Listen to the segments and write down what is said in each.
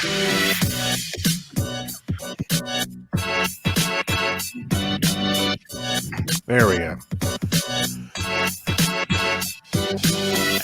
There we go.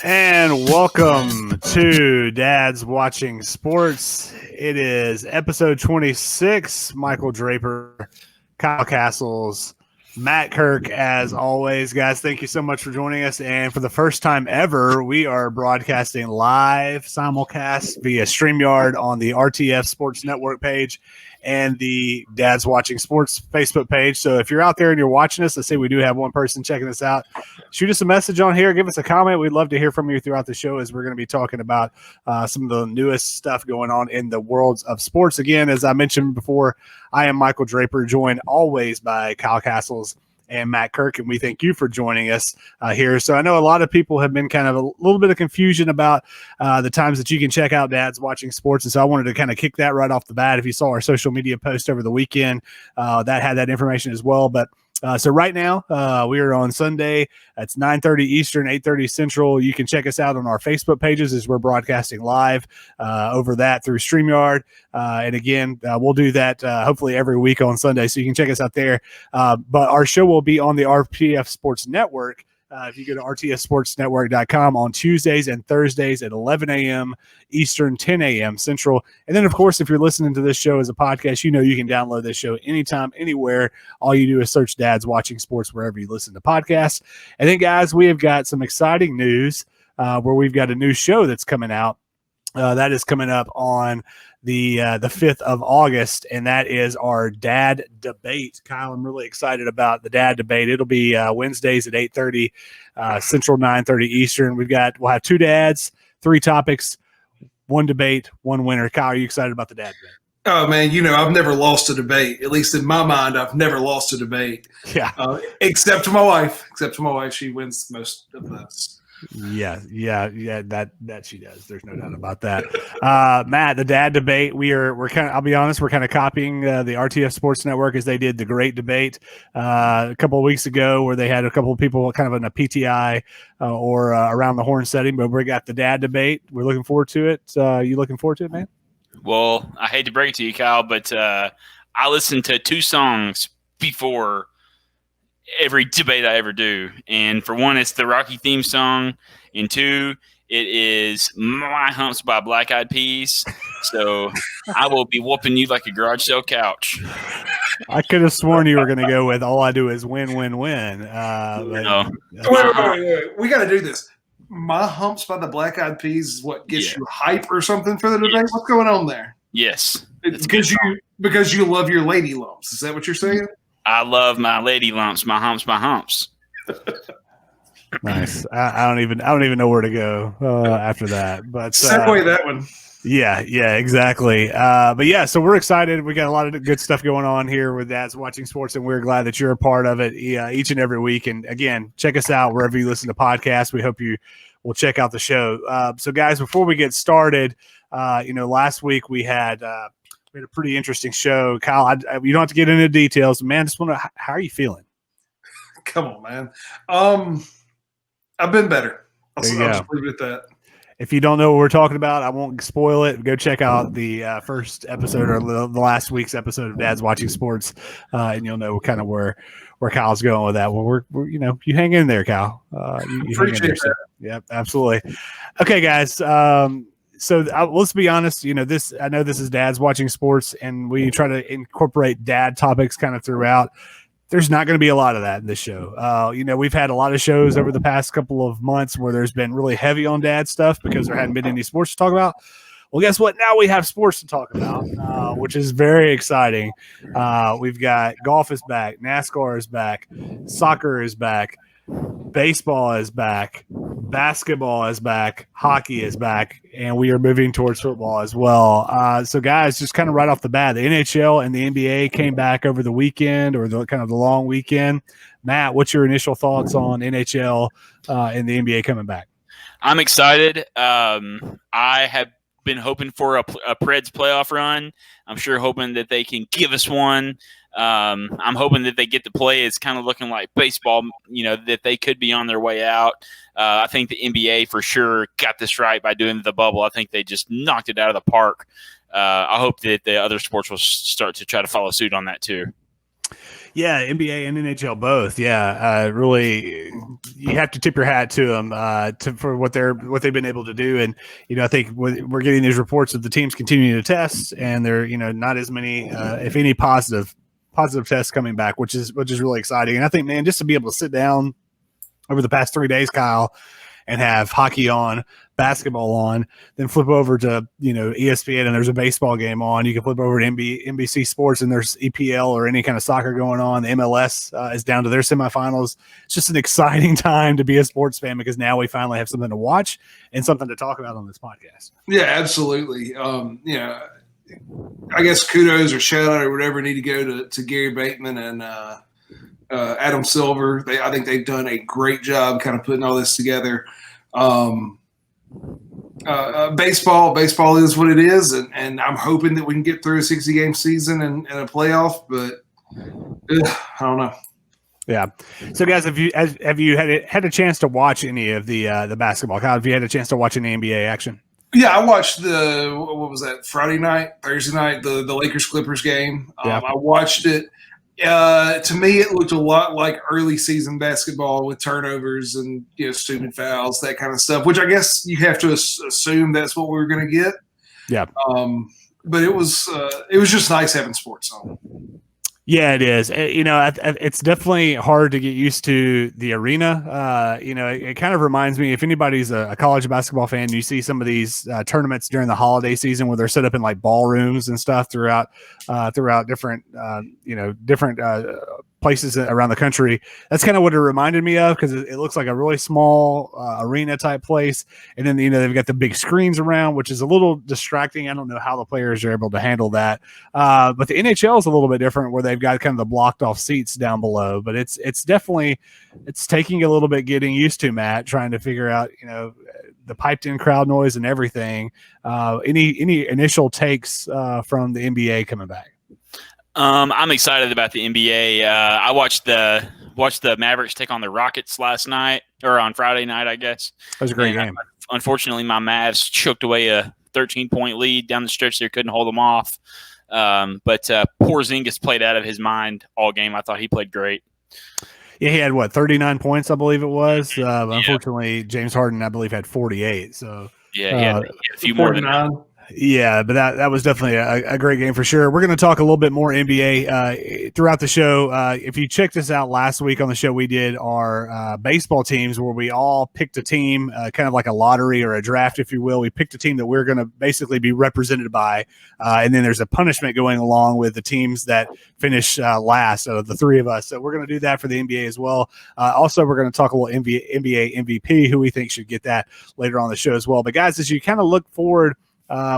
And welcome to Dad's Watching Sports. It is episode 26. Michael Draper, Kyle Castles, Matt Kirk, as always. Guys, thank you so much for joining us. And for the first time ever, we are broadcasting live simulcast via StreamYard on the RTF Sports Network page and the Dad's Watching Sports Facebook page. So if you're out there and you're watching us, let's say we do have one person checking us out, shoot us a message on here, give us a comment. We'd love to hear from you throughout the show, as we're going to be talking about some of the newest stuff going on in the worlds of sports. Again, as I mentioned before, I am Michael Draper, joined always by Kyle Castles and Matt Kirk, and we thank you for joining us here. So I know a lot of people have been kind of a little bit of confusion about the times that you can check out Dad's Watching Sports, and so I wanted to kind of kick that right off the bat. If you saw our social media post over the weekend, that had that information as well. But so right now, we are on Sunday. It's 9:30 Eastern, 8:30 Central. You can check us out on our Facebook pages as we're broadcasting live over that through StreamYard. And again, we'll do that hopefully every week on Sunday, so you can check us out there. But our show will be on the RPF Sports Network. If you go to rtsportsnetwork.com on Tuesdays and Thursdays at 11 a.m. Eastern, 10 a.m. Central. And then, of course, if you're listening to this show as a podcast, you know you can download this show anytime, anywhere. All you do is search Dad's Watching Sports wherever you listen to podcasts. And then, guys, we have got some exciting news where we've got a new show that's coming out. That is coming up on the 5th of August, and that is our Dad Debate. Kyle, I'm really excited about the Dad Debate. It'll be Wednesdays at 8:30 Central, 9:30 Eastern. We'll have two dads, three topics, one debate, one winner. Kyle, are you excited about the Dad Debate? Oh, man, I've never lost a debate. At least in my mind, I've never lost a debate. Yeah. Except to my wife. She wins most of those. Yeah, that she does. There's no doubt about that. Matt, the Dad Debate. We're kind of. I'll be honest. We're kind of copying the RTF Sports Network as they did the Great Debate a couple of weeks ago, where they had a couple of people kind of in a PTI or around the horn setting. But we got the Dad Debate. We're looking forward to it. You looking forward to it, man? Well, I hate to break it to you, Kyle, but I listen to two songs before every debate I ever do. And for one, it's the Rocky theme song. And two, it is My Humps by Black Eyed Peas. So I will be whooping you like a garage sale couch. I could have sworn you were going to go with All I Do Is Win, Win, Win. No. Wait. We got to do this. My Humps by the Black Eyed Peas is what gets you hype or something for the debate? Yes. What's going on there? Yes. It's because you love your lady lumps. Is that what you're saying? I love my lady lumps, my humps. Nice. I don't even know where to go after that. But segue that one. Yeah, exactly. But yeah, so we're excited. We got a lot of good stuff going on here with Dad's Watching Sports, and we're glad that you're a part of it each and every week. And again, check us out wherever you listen to podcasts. We hope you will check out the show. So guys, before we get started, last week we had a pretty interesting show. Kyle, you don't have to get into details, man. Just want to, how are you feeling? Come on, man. I've been better. I'll just leave it at that. If you don't know what we're talking about, I won't spoil it. Go check out the first episode or the last week's episode of Dad's Watching Sports, and you'll know kind of where Kyle's going with that. Well, we're you hang in there, Kyle. You appreciate hang in there. Yep, absolutely. Okay, guys. So let's be honest. I know this is Dad's Watching Sports, and we try to incorporate dad topics kind of throughout. There's not going to be a lot of that in this show. We've had a lot of shows over the past couple of months where there's been really heavy on dad stuff because there hadn't been any sports to talk about. Well, guess what? Now we have sports to talk about, which is very exciting. We've got golf is back, NASCAR is back, soccer is back, baseball is back, basketball is back, hockey is back, and we are moving towards football as well. So, guys, just kind of right off the bat, the NHL and the NBA came back over the weekend or the long weekend. Matt, what's your initial thoughts on NHL and the NBA coming back? I'm excited. I have been hoping for a Preds playoff run. I'm sure hoping that they can give us one. I'm hoping that they get to play. It's kind of looking like baseball, that they could be on their way out. I think the NBA for sure got this right by doing the bubble. I think they just knocked it out of the park. I hope that the other sports will start to try to follow suit on that too. Yeah, NBA and NHL both. Yeah, really, you have to tip your hat to them for what they've been able to do. And I think we're getting these reports of the teams continuing to test, and they're not as many, if any, positive tests coming back, which is really exciting. And I think, man, just to be able to sit down over the past 3 days, Kyle, and have hockey on, basketball on, then flip over to ESPN and there's a baseball game on. You can flip over to NBC Sports and there's EPL or any kind of soccer going on. The MLS is down to their semifinals. It's just an exciting time to be a sports fan because now we finally have something to watch and something to talk about on this podcast. Yeah, absolutely. I guess kudos or shout out or whatever need to go to Gary Bateman and Adam Silver. I think they've done a great job kind of putting all this together. Baseball is what it is, and I'm hoping that we can get through a 60-game season and a playoff, but I don't know. Yeah. So, guys, have you had a chance to watch any of the basketball? Kyle, have you had a chance to watch any NBA action? Yeah, I watched what was that, Thursday night, the Lakers Clippers game. Yeah. I watched it. To me, it looked a lot like early season basketball with turnovers and stupid fouls, that kind of stuff. Which I guess you have to assume that's what we were going to get. Yeah. But it was just nice having sports on. Yeah, it is. It's definitely hard to get used to the arena. It kind of reminds me, if anybody's a college basketball fan, you see some of these tournaments during the holiday season where they're set up in like ballrooms and stuff throughout different places around the country. That's kind of what it reminded me of because it looks like a really small arena type place. And then, they've got the big screens around, which is a little distracting. I don't know how the players are able to handle that. But the NHL is a little bit different where they've got kind of the blocked off seats down below, but it's definitely, it's taking a little bit getting used to, Matt, trying to figure out, the piped in crowd noise and everything. Any initial takes from the NBA coming back? I'm excited about the NBA. I watched the Mavericks take on the Rockets last night, or on Friday night, I guess. That was a great game. Unfortunately, my Mavs choked away a 13-point lead down the stretch. They couldn't hold them off. But Porzingis played out of his mind all game. I thought he played great. Yeah, he had 39 points, I believe it was. Unfortunately, James Harden, I believe, had 48. So yeah, he had a few more than that. Yeah, but that was definitely a great game for sure. We're going to talk a little bit more NBA throughout the show. If you checked us out last week on the show, we did our baseball teams where we all picked a team, kind of like a lottery or a draft, if you will. We picked a team that we're going to basically be represented by, and then there's a punishment going along with the teams that finish last out of the three of us. So we're going to do that for the NBA as well. Also, we're going to talk a little NBA MVP, who we think should get that later on the show as well. But guys, as you kind of look forward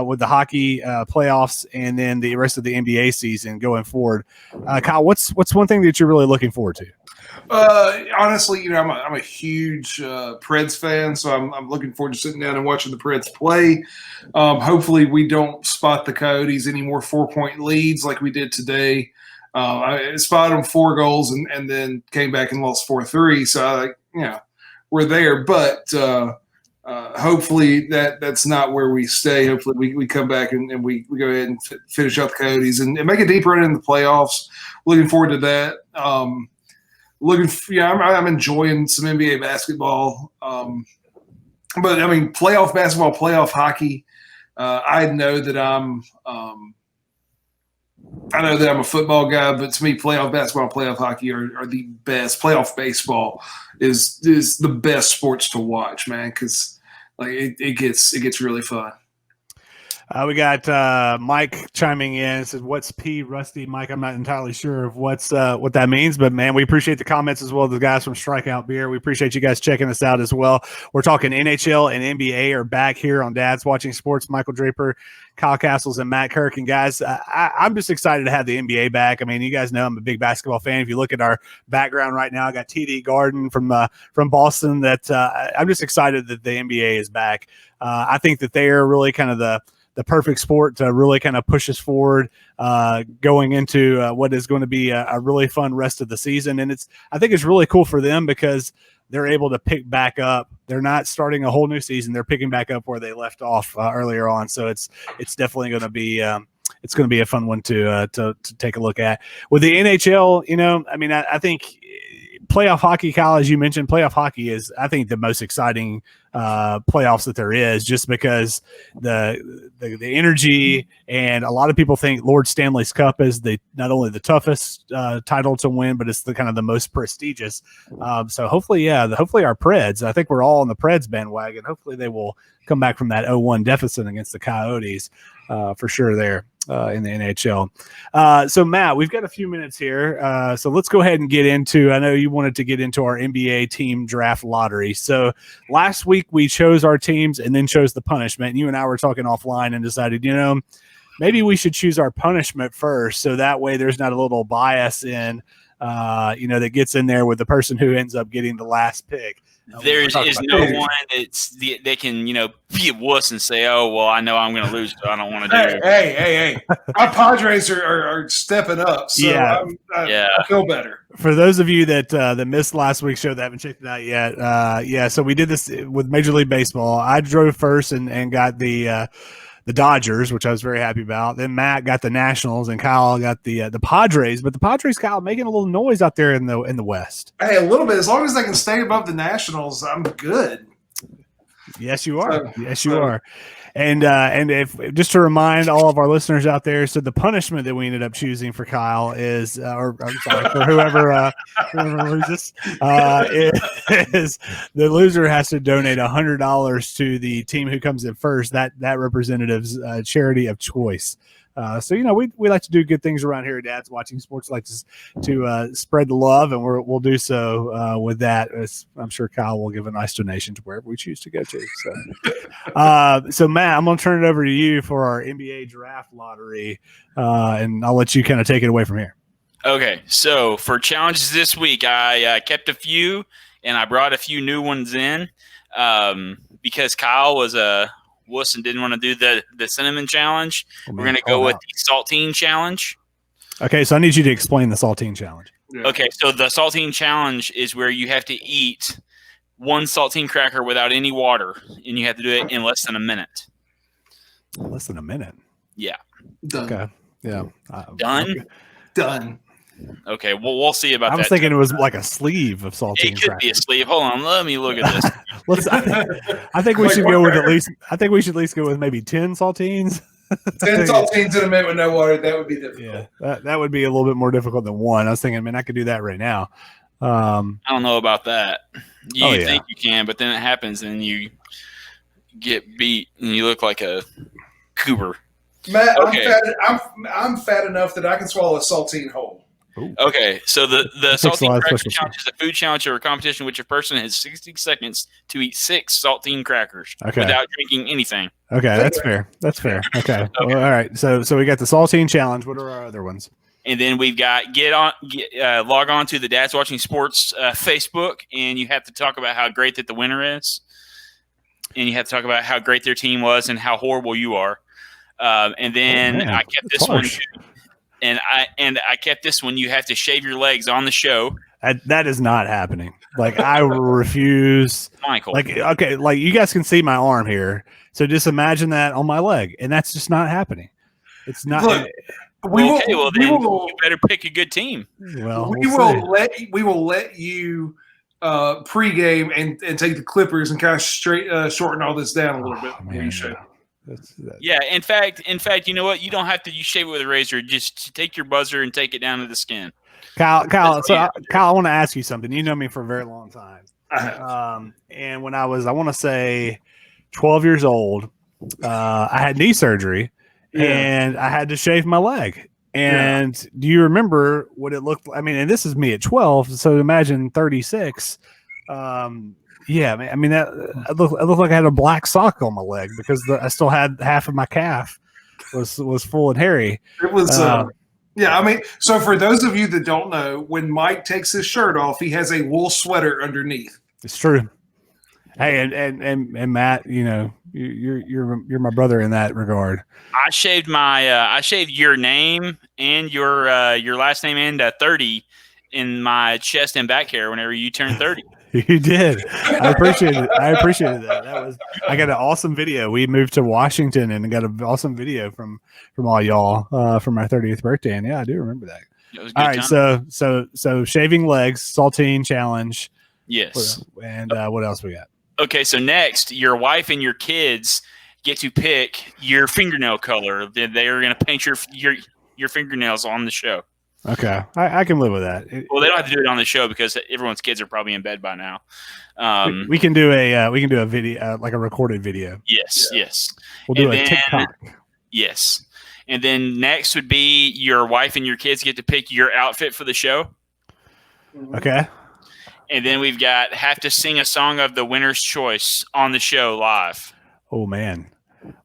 with the hockey playoffs and then the rest of the NBA season going forward, Kyle, what's one thing that you're really looking forward to? Honestly, I'm a huge Preds fan, so I'm looking forward to sitting down and watching the Preds play. Hopefully, we don't spot the Coyotes any more 4-point leads like we did today. I spotted them 4 goals and then came back and lost 4-3. So we're there, but. Hopefully that's not where we stay. Hopefully we come back and we go ahead and finish out the Coyotes and make a deep run in the playoffs. Looking forward to that. I'm enjoying some NBA basketball. But I mean, playoff basketball, playoff hockey. I know that I'm a football guy, but to me, playoff basketball, playoff hockey are the best. Playoff baseball is the best sports to watch, man, because it gets really fun. We got Mike chiming in. Says, "What's P Rusty?" Mike, I'm not entirely sure of what that means, but man, we appreciate the comments as well. The guys from Strikeout Beer, we appreciate you guys checking us out as well. We're talking NHL and NBA are back here on Dad's Watching Sports. Michael Draper, Kyle Castles, and Matt Kirk. And guys, I'm just excited to have the NBA back. I mean, you guys know I'm a big basketball fan. If you look at our background right now, I got TD Garden from Boston. That I'm just excited that the NBA is back. I think that they are really kind of the perfect sport to really kind of push us forward going into what is going to be a really fun rest of the season. And I think it's really cool for them because they're able to pick back up. They're not starting a whole new season. They're picking back up where they left off earlier on. So it's definitely going to be it's going to be a fun one to take a look at. With the NHL, I think playoff hockey, Kyle, as you mentioned, playoff hockey is, I think, the most exciting playoffs that there is, just because the energy, and a lot of people think Lord Stanley's Cup is not only the toughest title to win, but it's the kind of the most prestigious. So hopefully our Preds, I think we're all on the Preds bandwagon. Hopefully they will come back from that 0-1 deficit against the Coyotes for sure there. In the NHL. So Matt, we've got a few minutes here. So let's go ahead and get into, I know you wanted to get into our NBA team draft lottery. So last week we chose our teams and then chose the punishment. And you and I were talking offline and decided, maybe we should choose our punishment first. So that way there's not a little bias in, that gets in there with the person who ends up getting the last pick. There is no one they can, be a wuss and say, "Oh, well, I know I'm going to lose, so I don't want to do it." Hey! Our Padres are stepping up, so Yeah. I feel better. For those of you that missed last week's show that haven't checked it out yet, so we did this with Major League Baseball. I drove first and got the Dodgers, which I was very happy about. Then Matt got the Nationals, and Kyle got the Padres. But the Padres, Kyle, making a little noise out there in the West. Hey, a little bit. As long as they can stay above the Nationals, I'm good. Yes, you are. Yes, you are. And if just to remind all of our listeners out there, so the punishment that we ended up choosing for Kyle is, or I'm sorry, for whoever loses, is the loser has to donate $100 to the team who comes in first. That representative's charity of choice. So we like to do good things around here at Dad's Watching Sports. Like to spread the love, and we'll do so with that. I'm sure Kyle will give a nice donation to wherever we choose to go to. So Matt, I'm going to turn it over to you for our NBA draft lottery, and I'll let you kind of take it away from here. Okay, so for challenges this week, I kept a few, and I brought a few new ones in because Kyle was a wuss and didn't want to do the cinnamon challenge. We're going to go with the saltine challenge. Okay, so I need you to explain the saltine challenge. Yeah. Okay, so the saltine challenge is where you have to eat one saltine cracker without any water, and you have to do it in less than a minute. Less than a minute? Yeah. Done. Okay. Yeah. Done? Okay. Done. Okay, well, we'll see about that. I was thinking it was like a sleeve of saltine. It could be a sleeve. Hold on, let me look at I this. think we should go with at least. I think we should at least go with maybe 10 saltines. 10 saltines in a minute with no water. That would be difficult. Yeah, that would be a little bit more difficult than one. I was thinking, man, I could do that right now. I don't know about that. You think you can, but then it happens, and you get beat, and you look like a goober. Matt, okay. I'm fat enough that I can swallow a saltine whole. Ooh. Okay, so the saltine cracker challenge is a food challenge or a competition in which a person has 60 seconds to eat 6 saltine crackers without drinking anything. Okay, that's fair. That's fair. Okay. Well, all right. So we got the saltine challenge. What are our other ones? And then we've got log on to the Dad's Watching Sports Facebook, and you have to talk about how great that the winner is, and you have to talk about how great their team was and how horrible you are. And then I kept this one. And I kept this one. You have to shave your legs on the show. That is not happening. Like, I refuse. Michael. Like, okay, like you guys can see my arm here. So just imagine that on my leg. And that's just not happening. It's not. Look, you better pick a good team. Well, we will let you pregame and take the Clippers and kind of shorten all this down a little bit. Man, you should. Yeah, in fact, you know what? You don't have to. You shave it with a razor. Just take your buzzer and take it down to the skin. Kyle, I want to ask you something. You know me for a very long time. And when I was, I want to say 12 years old, I had knee surgery and I had to shave my leg. And do you remember what it looked like? I mean, and this is me at 12. So imagine 36. Yeah, I mean that it looked like I had a black sock on my leg because I still had half of my calf was full and hairy. It was, I mean, so for those of you that don't know, when Mike takes his shirt off, he has a wool sweater underneath. It's true. Hey, and Matt, you're my brother in that regard. I shaved your name and your last name and 30 in my chest and back hair whenever you turned 30. You did. I appreciated it. I appreciated that. I got an awesome video. We moved to Washington and got an awesome video from all y'all for my 30th birthday. And yeah, I do remember that. It was a good All right, time. so shaving legs, saltine challenge. Yes. And what else we got? Okay, so next, your wife and your kids get to pick your fingernail color. They are going to paint your fingernails on the show. Okay, I can live with that. Well, they don't have to do it on the show because everyone's kids are probably in bed by now. We can do a video, like a recorded video. Yes. We'll do a TikTok. Yes, and then next would be your wife and your kids get to pick your outfit for the show. Okay. And then we've got have to sing a song of the winner's choice on the show live. Oh man.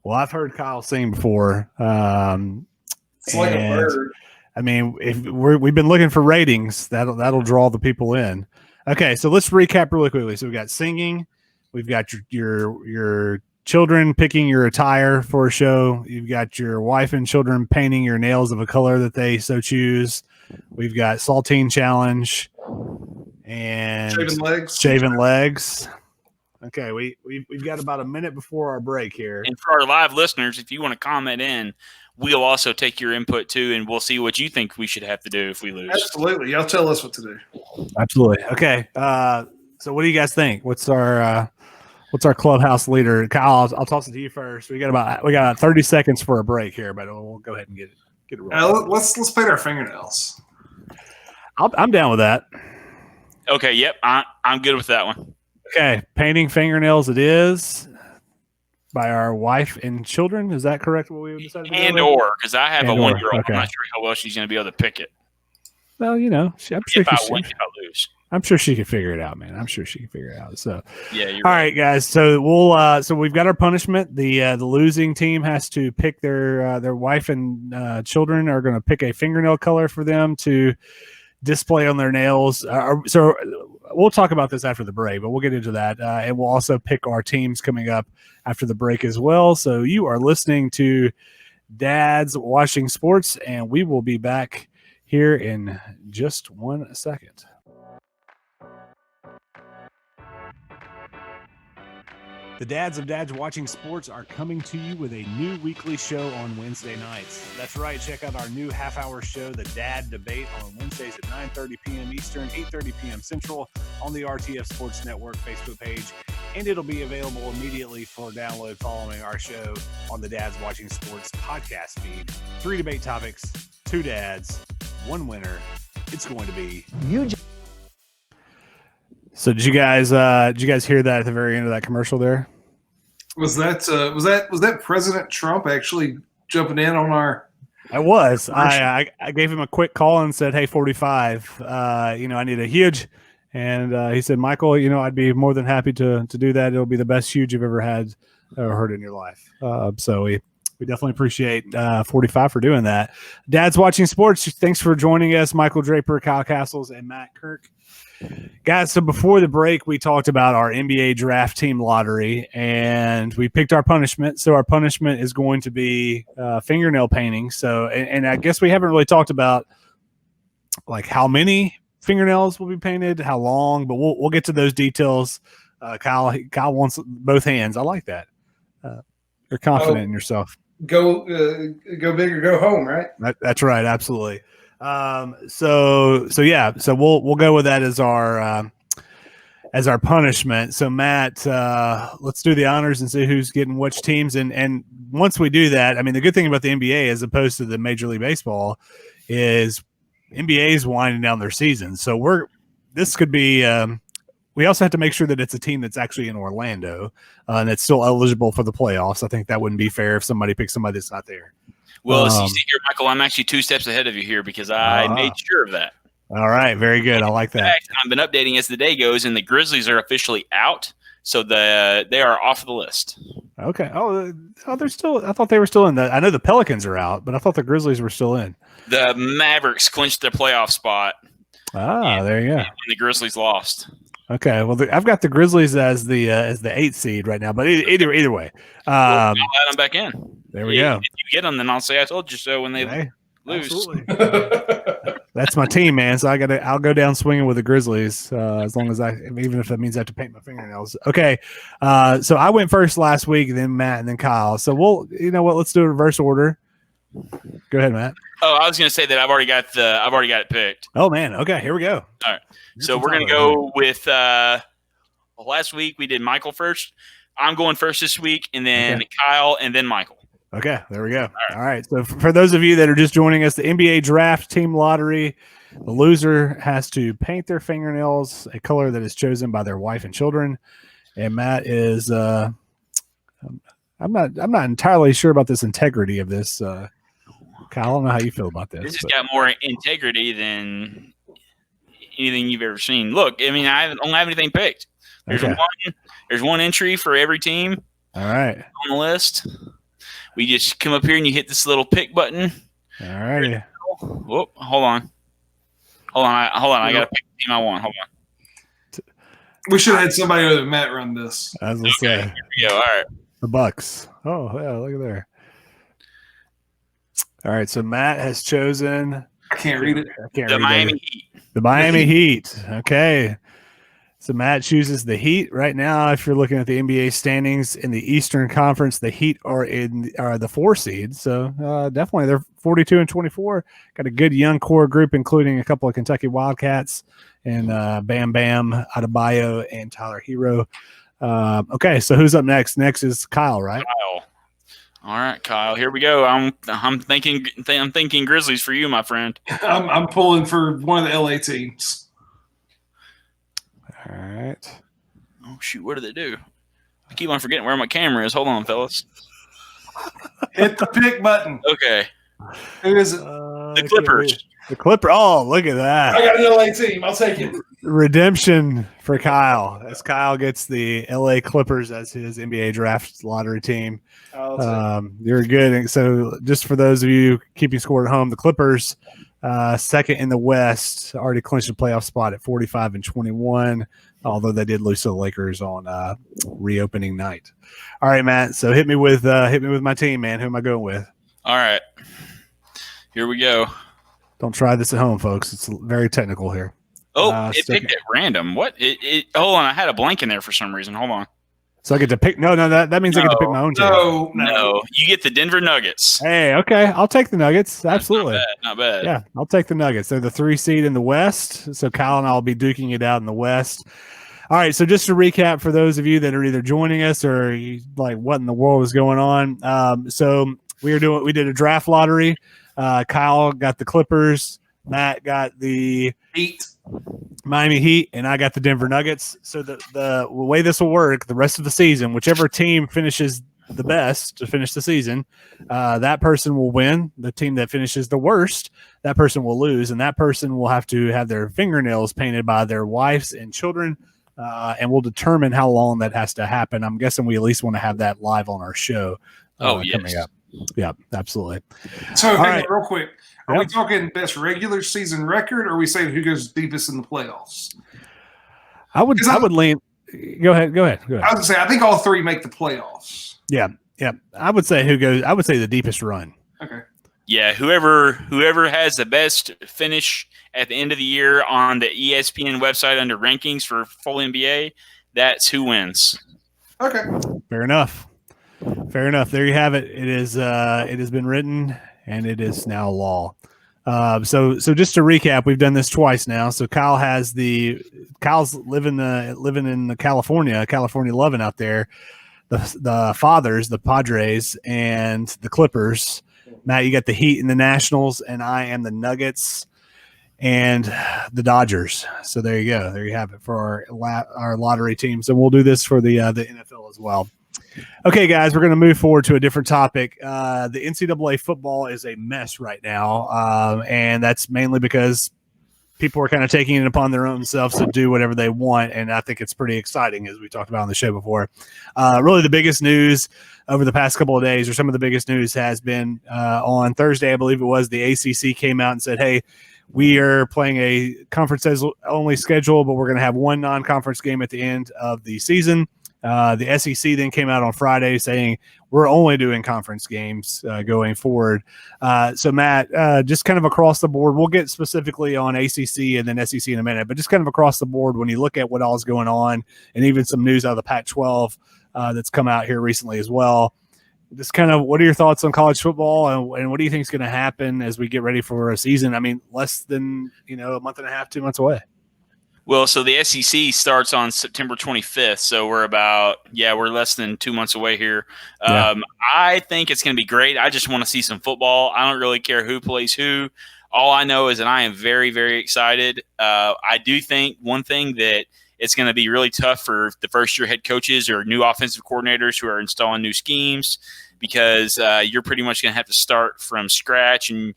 Well, I've heard Kyle sing before. It's like a bird. I mean, if we've been looking for ratings, that'll draw the people in. Okay, so let's recap really quickly. So we've got singing, we've got your children picking your attire for a show. You've got your wife and children painting your nails of a color that they so choose. We've got saltine challenge and shaving legs. Okay, we've got about a minute before our break here. And for our live listeners, if you want to comment in, we'll also take your input too, and we'll see what you think we should have to do if we lose. Absolutely. Y'all tell us what to do. Absolutely. Okay. So what do you guys think? What's our clubhouse leader? Kyle, I'll toss it to you first. We got about 30 seconds for a break here, but we'll go ahead and get it rolling. Let's paint our fingernails. I'm down with that. Okay, yep. I'm good with that one. Okay, painting fingernails it is by our wife and children. Is that correct? What we decided? Because I have a 1-year-old. Okay. I'm not sure how well she's going to be able to pick it. Well, I'm sure If I lose. I'm sure she can figure it out, man. I'm sure she can figure it out. So, yeah. All right, guys. So we've got our punishment. The losing team has to pick their wife and children are going to pick a fingernail color for them to display on their nails. So we'll talk about this after the break, but we'll get into that. And we'll also pick our teams coming up after the break as well. So you are listening to Dad's Watching Sports, and we will be back here in just 1 second. The Dads of Dads Watching Sports are coming to you with a new weekly show on Wednesday nights. That's right. Check out our new half-hour show, The Dad Debate, on Wednesdays at 9:30 p.m. Eastern, 8:30 p.m. Central on the RTF Sports Network Facebook page. And it'll be available immediately for download following our show on the Dads Watching Sports podcast feed. 3 debate topics, 2 dads, 1 winner. It's going to be you. So did you guys hear that at the very end of that commercial there? Was that President Trump actually jumping in on our? I was. I gave him a quick call and said, "Hey, 45. I need a huge." And he said, "Michael, I'd be more than happy to do that. It'll be the best huge you've ever had or heard in your life." So we definitely appreciate 45 for doing that. Dad's Watching Sports. Thanks for joining us, Michael Draper, Kyle Castles, and Matt Kirk. Guys, so before the break, we talked about our NBA draft team lottery, and we picked our punishment. So our punishment is going to be fingernail painting. So, and I guess we haven't really talked about like how many fingernails will be painted, how long, but we'll get to those details. Kyle wants both hands. I like that. You're confident in yourself. Go big or go home, right? That's right, absolutely. So we'll go with that as our punishment. So Matt, let's do the honors and see who's getting which teams. And once we do that, I mean, the good thing about the NBA as opposed to the Major League Baseball is NBA is winding down their season. So this could be. We also have to make sure that it's a team that's actually in Orlando and it's still eligible for the playoffs. I think that wouldn't be fair if somebody picks somebody that's not there. Well, as you see here, Michael, I'm actually 2 steps ahead of you here because I made sure of that. All right. Very good. I like that. I've been updating as the day goes, and the Grizzlies are officially out, so they are off the list. Okay. Oh, they're still – I thought they were still in. I know the Pelicans are out, but I thought the Grizzlies were still in. The Mavericks clinched their playoff spot. There you go. And the Grizzlies lost. Okay, well, I've got the Grizzlies as the 8th seed right now, but either way, I'll add them back in. There we go. If you get them, then I'll say I told you so when they Loose. Absolutely. That's my team, man. So I'll go down swinging with the Grizzlies as long as even if that means I have to paint my fingernails. Okay. So I went first last week, then Matt, and then Kyle. So you know what? Let's do a reverse order. Go ahead, Matt. Oh, I was going to say that I've already got it picked. Oh man. Okay. Here we go. All right. So we're going to go with last week we did Michael first. I'm going first this week, and then Kyle, and then Michael. Okay, there we go. All right. So for those of you that are just joining us, the NBA Draft Team Lottery, the loser has to paint their fingernails a color that is chosen by their wife and children. And Matt is I'm not entirely sure about this integrity of this. Kyle, I don't know how you feel about this. This has got more integrity than anything you've ever seen. Look, I mean, I don't have anything picked. There's one entry for every team. All right. On the list. We just come up here and you hit this little pick button. All righty. Whoop, hold on. I got to pick the team I want. Hold on. We should have had somebody other than Matt run this. As I say. Here we go. All right. The Bucks. Oh, yeah, look at there. All right, so Matt has chosen. I can't read it. The Miami Heat. The Miami Heat. Okay. So Matt chooses the Heat right now. If you're looking at the NBA standings in the Eastern Conference, the Heat are the 4 seed. So definitely they're 42-24. Got a good young core group, including a couple of Kentucky Wildcats and Bam Bam Adebayo and Tyler Hero. Okay, so who's up next? Next is Kyle, right? Kyle. All right, Kyle. Here we go. I'm thinking Grizzlies for you, my friend. I'm pulling for one of the LA teams. All right. Oh, shoot. What do they do? I keep on forgetting where my camera is. Hold on, fellas. Hit the pick button. Okay. Who is it? The Clippers. The Clipper. Oh, look at that. I got an LA team. I'll take it. Redemption for Kyle, as Kyle gets the LA Clippers as his NBA draft lottery team. You're good. So just for those of you keeping score at home, the Clippers, second in the West, already clinched a playoff spot at 45-21, although they did lose to the Lakers on reopening night. All right, Matt. So hit me with my team, man. Who am I going with? All right. Here we go. Don't try this at home, folks. It's very technical here. Oh, it picked at random. What? Hold on. I had a blank in there for some reason. Hold on. So I get to pick. No, that means I get to pick my own team. No. You get the Denver Nuggets. Hey, okay. I'll take the Nuggets. Absolutely. Not bad. Yeah, I'll take the Nuggets. They're the 3 seed in the West. So Kyle and I will be duking it out in the West. All right. So just to recap for those of you that are either joining us or like what in the world is going on. So we did a draft lottery. Kyle got the Clippers. Matt got the Miami Heat, and I got the Denver Nuggets. So the way this will work, the rest of the season, whichever team finishes the best to finish the season, that person will win. The team that finishes the worst, that person will lose, and that person will have to have their fingernails painted by their wives and children, and we'll determine how long that has to happen. I'm guessing we at least want to have that live on our show coming up. Yeah, absolutely. So, hang on real quick. Are we talking best regular season record, or are we saying who goes deepest in the playoffs? I would lean. Go ahead. I was gonna say I think all 3 make the playoffs. Yeah. I would say I would say the deepest run. Okay. Yeah, whoever has the best finish at the end of the year on the ESPN website under rankings for full NBA, that's who wins. Okay. Fair enough. There you have it. It has been written, and it is now law. So just to recap, we've done this twice now. So Kyle's living in California loving out there. The Fathers, the Padres, and the Clippers. Matt, you got the Heat and the Nationals, and I am the Nuggets and the Dodgers. So there you go. There you have it for our lottery teams, and we'll do this for the NFL as well. Okay, guys, we're going to move forward to a different topic. The NCAA football is a mess right now, and that's mainly because people are kind of taking it upon their own selves to do whatever they want, and I think it's pretty exciting, as we talked about on the show before. Really, the biggest news over the past couple of days, or some of the biggest news, has been on Thursday, I believe it was, the ACC came out and said, hey, we are playing a conference-only schedule, but we're going to have one non-conference game at the end of the season. The SEC then came out on Friday saying we're only doing conference games going forward. So, Matt, just kind of across the board, we'll get specifically on ACC and then SEC in a minute, but just kind of across the board, when you look at what all is going on and even some news out of the Pac-12 that's come out here recently as well, just kind of what are your thoughts on college football and what do you think is going to happen as we get ready for a season? I mean, less than, a month and a half, 2 months away. Well, so the SEC starts on September 25th, so we're less than 2 months away here. Yeah. I think it's going to be great. I just want to see some football. I don't really care who plays who. All I know is that I am very, very excited. I do think one thing that it's going to be really tough for the first-year head coaches or new offensive coordinators who are installing new schemes because you're pretty much going to have to start from scratch and,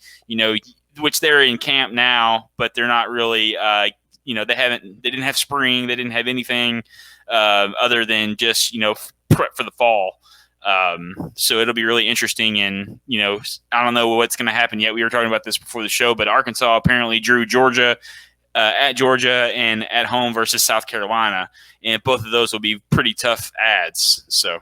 which they're in camp now, but they're not really they didn't have spring. They didn't have anything other than just, prep for the fall. So it'll be really interesting. And, I don't know what's going to happen yet. We were talking about this before the show, but Arkansas apparently drew Georgia at Georgia and at home versus South Carolina. And both of those will be pretty tough ads. So.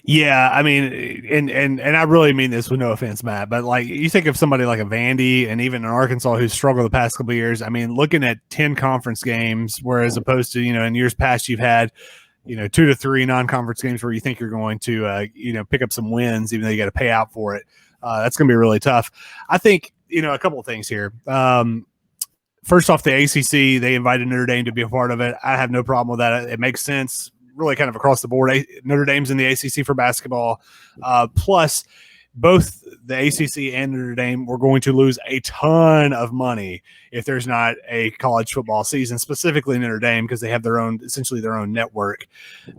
Yeah, I mean, and I really mean this with no offense, Matt, but like you think of somebody like a Vandy and even an Arkansas who's struggled the past couple of years. I mean, looking at 10 conference games, whereas opposed to, in years past, you've had, 2 to 3 non-conference games where you think you're going to, pick up some wins, even though you got to pay out for it. That's going to be really tough. I think, a couple of things here. First off, the ACC, they invited Notre Dame to be a part of it. I have no problem with that. It makes sense. Really kind of across the board. Notre Dame's in the ACC for basketball. Plus, both the ACC and Notre Dame were going to lose a ton of money if there's not a college football season, specifically Notre Dame, because they have essentially their own network.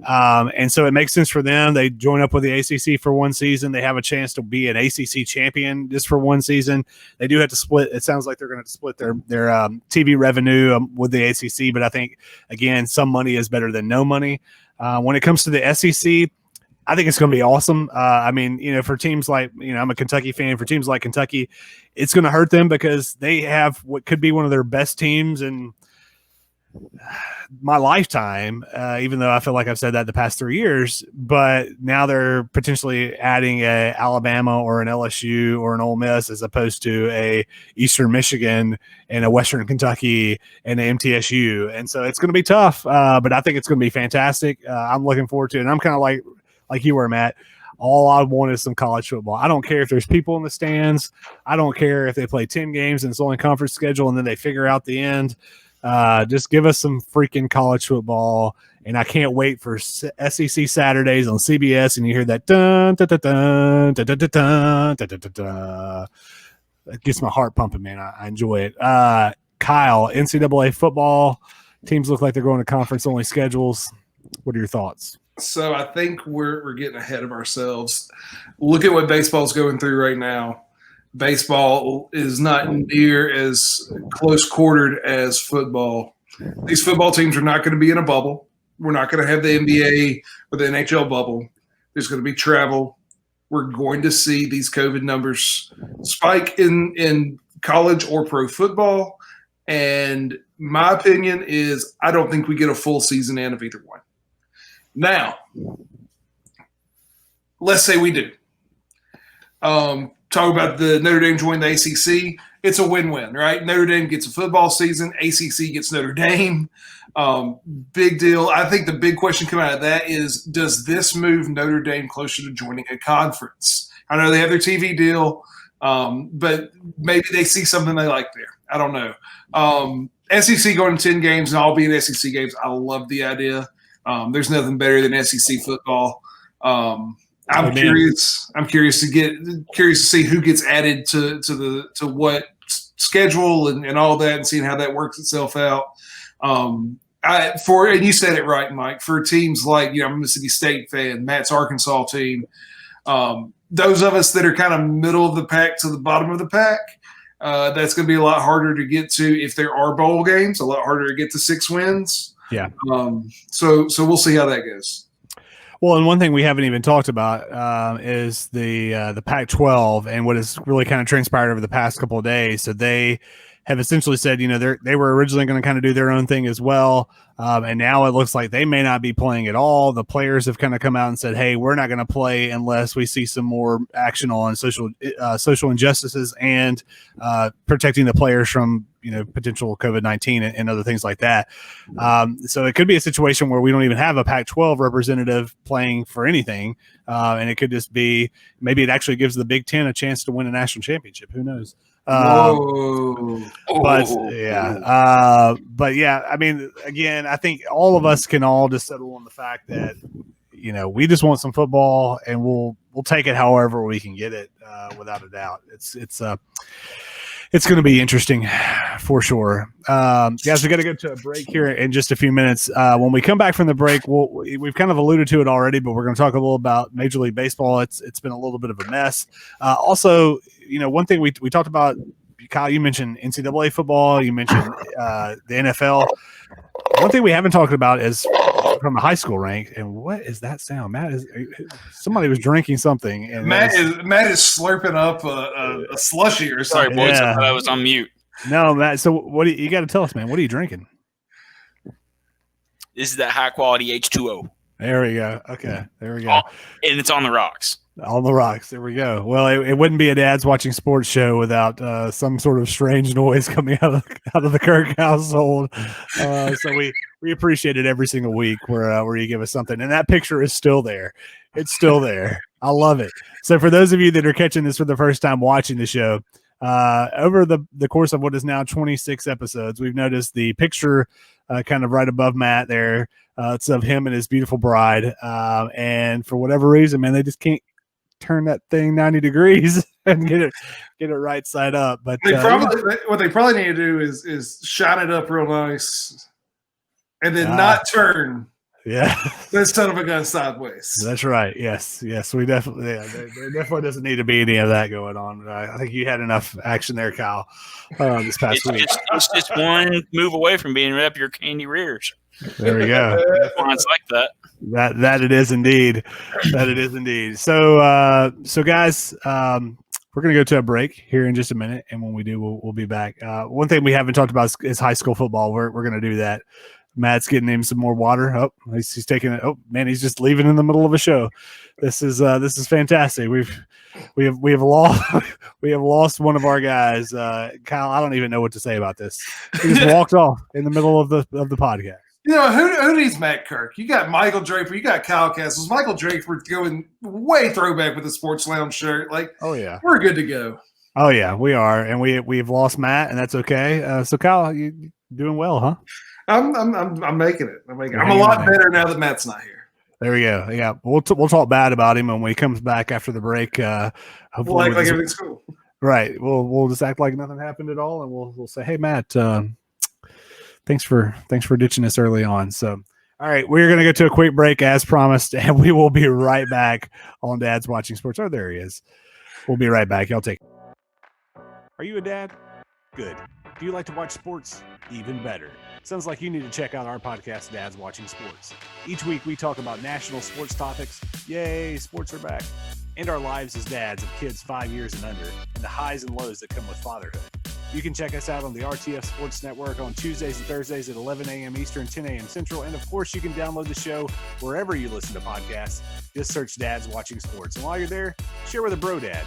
And so it makes sense for them. They join up with the ACC for one season. They have a chance to be an ACC champion just for one season. They do have to split. It sounds like they're going to split their TV revenue with the ACC, but I think, again, some money is better than no money. When it comes to the SEC, I think it's going to be awesome. I mean, for teams like, I'm a Kentucky fan. For teams like Kentucky, it's going to hurt them because they have what could be one of their best teams in my lifetime, even though I feel like I've said that the past 3 years. But now they're potentially adding a Alabama or an LSU or an Ole Miss as opposed to a Eastern Michigan and a Western Kentucky and an MTSU. And so it's going to be tough, but I think it's going to be fantastic. I'm looking forward to it. And I'm kind of like you were, Matt. All I want is some college football. I don't care if there's people in the stands. I don't care if they play 10 games and it's only conference schedule and then they figure out the end. Just give us some freaking college football. And I can't wait for SEC Saturdays on CBS and you hear that dun, dun, dun, dun, dun, dun, dun, dun, dun, dun, dun, dun. It gets my heart pumping, man. I enjoy it. Kyle, NCAA football teams look like they're going to conference-only schedules. What are your thoughts? So I think we're getting ahead of ourselves. Look at what baseball's going through right now. Baseball is not near as close quartered as football. These football teams are not going to be in a bubble. We're not going to have the NBA or the NHL bubble. There's going to be travel. We're going to see these COVID numbers spike in college or pro football. And my opinion is I don't think we get a full season in of either one. Now, let's say we do. Talk about the Notre Dame joining the ACC. It's a win-win, right? Notre Dame gets a football season. ACC gets Notre Dame. Big deal. I think the big question coming out of that is, does this move Notre Dame closer to joining a conference? I know they have their TV deal, but maybe they see something they like there. I don't know. SEC going to 10 games and all being SEC games, I love the idea. There's nothing better than SEC football. I'm curious. I'm curious to see who gets added to what schedule and all that, and seeing how that works itself out. And you said it right, Mike. For teams like I'm a Mississippi State fan, Matt's Arkansas team. Those of us that are kind of middle of the pack to the bottom of the pack, that's going to be a lot harder to get to if there are bowl games. A lot harder to get to 6 wins. Yeah. So we'll see how that goes. Well, and one thing we haven't even talked about is the Pac-12 and what has really kind of transpired over the past couple of days. So they have essentially said, they were originally going to kind of do their own thing as well. And now it looks like they may not be playing at all. The players have kind of come out and said, hey, we're not going to play unless we see some more action on social injustices and protecting the players from, potential COVID-19 and other things like that. So it could be a situation where we don't even have a Pac-12 representative playing for anything. And it could just be, maybe it actually gives the Big Ten a chance to win a national championship. Who knows? But yeah, I mean, again, I think all of us can all just settle on the fact that, we just want some football, and we'll take it however we can get it, without a doubt. It's going to be interesting for sure. Guys, we got to go to a break here in just a few minutes. When we come back from the break, we've kind of alluded to it already, but we're going to talk a little about Major League Baseball. It's been a little bit of a mess. Also, one thing we talked about, Kyle, you mentioned NCAA football, you mentioned the NFL. One thing we haven't talked about is from the high school rank. And what is that sound? Somebody was drinking something. And Matt is slurping up a slushie or something. Sorry, boys, I thought I was on mute. No, Matt. So what you got to tell us, man? What are you drinking? This is that high quality H2O. There we go. Okay, there we go. And it's on the rocks. On the rocks. There we go. Well, it wouldn't be a Dad's Watching Sports show without some sort of strange noise coming out of the Kirk household. So we appreciate it every single week where you give us something, and that picture is still there. It's still there. I love it. So for those of you that are catching this for the first time watching the show, over the course of what is now 26 episodes, we've noticed the picture kind of right above Matt there. It's of him and his beautiful bride. And for whatever reason, man, they just can't turn that thing 90 degrees and get it right side up. But what they probably need to do is shine it up real nice and then not turn. Yeah, that son of a gun sideways. That's right. Yes, we definitely. Yeah, there definitely doesn't need to be any of that going on. I think you had enough action there, Kyle, this past week. It's just one move away from being right up your candy rears. There we go. It's like that. That it is indeed. That it is indeed. So guys, we're gonna go to a break here in just a minute, and when we do, we'll be back. One thing we haven't talked about is high school football. We're gonna do that. Matt's getting him some more water. Oh, he's taking it. Oh man, he's just leaving in the middle of a show. This is fantastic. We have lost one of our guys. Kyle, I don't even know what to say about this. He just walked off in the middle of the podcast. Who needs Matt Kirk? You got Michael Draper. You got Kyle Castles. Michael Draper going way throwback with the Sports Lounge shirt. Like, oh yeah, we're good to go. Oh yeah, we are, and we've lost Matt, and that's okay. So Kyle, you doing well, huh? I'm making it. I'm a lot better now that Matt's not here. There we go. Yeah, we'll talk bad about him, and when he comes back after the break, hopefully we'll act like everything's cool. Right. We'll just act like nothing happened at all, and we'll say, hey Matt, thanks for ditching us early on. So, all right, we're gonna go to a quick break as promised, and we will be right back on Dad's Watching Sports. Oh, there he is. We'll be right back. Y'all take. Are you a dad? Good. Do you like to watch sports? Even better. Sounds like you need to check out our podcast, Dad's Watching Sports. Each week we talk about national sports topics. Yay, sports are back. And our lives as dads of kids 5 years and under, and the highs and lows that come with fatherhood. You can check us out on the RTF Sports Network on Tuesdays and Thursdays at 11 a.m. Eastern, 10 a.m. Central. And of course, you can download the show wherever you listen to podcasts. Just search Dad's Watching Sports. And while you're there, share with a bro dad.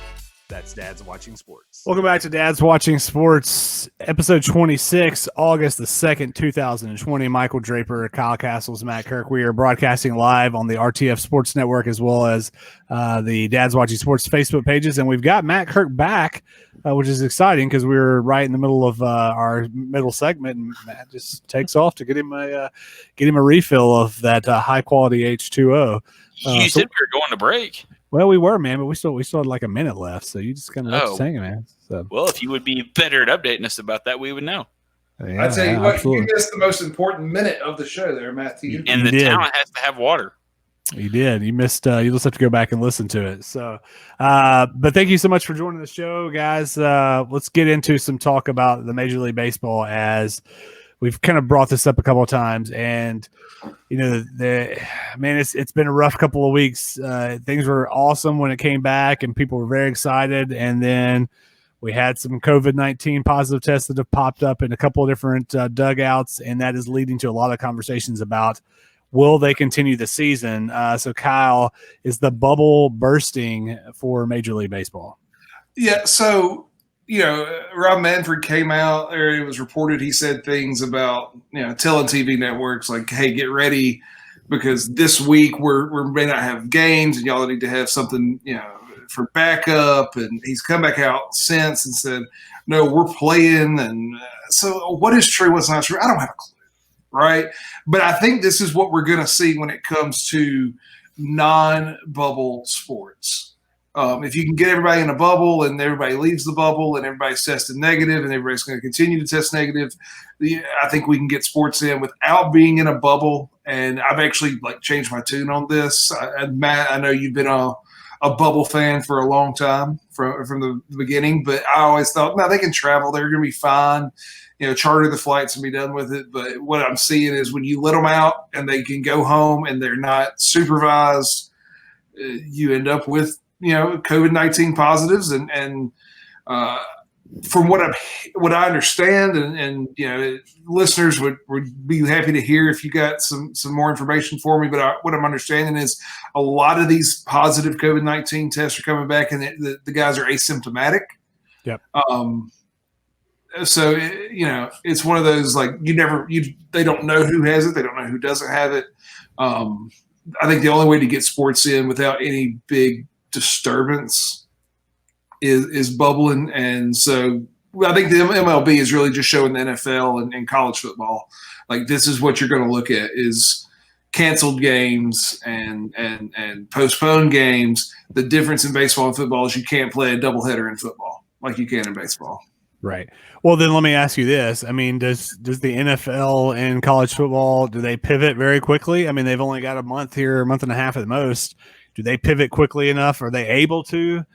That's Dad's Watching Sports. Welcome back to Dad's Watching Sports, episode 26, August the 2nd, 2020. Michael Draper, Kyle Castles, Matt Kirk. We are broadcasting live on the RTF Sports Network as well as the Dad's Watching Sports Facebook pages. And we've got Matt Kirk back, which is exciting because we were right in the middle of our middle segment, and Matt just takes off to get him a refill of that high-quality H2O. You said we were going to break. Well, we were, man, but we still had like a minute left, so you just kind of left us hanging, man. So. Well, if you would be better at updating us about that, we would know. Yeah, I tell you what, absolutely. You missed the most important minute of the show there, Matthew. And the talent has to have water. You did. You missed. You just have to go back and listen to it. So, but thank you so much for joining the show, guys. Let's get into some talk about the Major League Baseball, as we've kind of brought this up a couple of times, and it's been a rough couple of weeks. Things were awesome when it came back, and people were very excited, and then We had some COVID-19 positive tests that have popped up in a couple of different dugouts, and that is leading to a lot of conversations about will they continue the season. So, Kyle, is the bubble bursting for Major League Baseball? Yeah, so, Rob Manfred came out, or it was reported he said things about, telling TV networks like, hey, get ready because this week we may not have games and y'all need to have something, for backup. And he's come back out since and said, no, we're playing. And so what is true, what's not true? I don't have a clue, right? But I think this is what we're going to see when it comes to non-bubble sports. If you can get everybody in a bubble and everybody leaves the bubble and everybody's tested negative and everybody's going to continue to test negative, I think we can get sports in without being in a bubble. And I've actually changed my tune on this. Matt, I know you've been a bubble fan for a long time from the beginning, but I always thought, no, they can travel. They're going to be fine. Charter the flights and be done with it. But what I'm seeing is when you let them out and they can go home and they're not supervised, you end up with, COVID-19 positives. And from what I understand, and listeners would be happy to hear if you got some more information for me. But what I'm understanding is a lot of these positive COVID-19 tests are coming back, and the guys are asymptomatic. Yep. So it's one of those they don't know who has it, they don't know who doesn't have it. I think the only way to get sports in without any big disturbance is bubbling, and so I think the MLB is really just showing the NFL and college football this is what you're going to look at is canceled games and postponed games. The difference in baseball and football is you can't play a doubleheader in football like you can in baseball. Right. Well, then let me ask you this. I mean, does the NFL and college football, do they pivot very quickly? I mean, they've only got a month here, a month and a half at the most. Do they pivot quickly enough? Are they able to do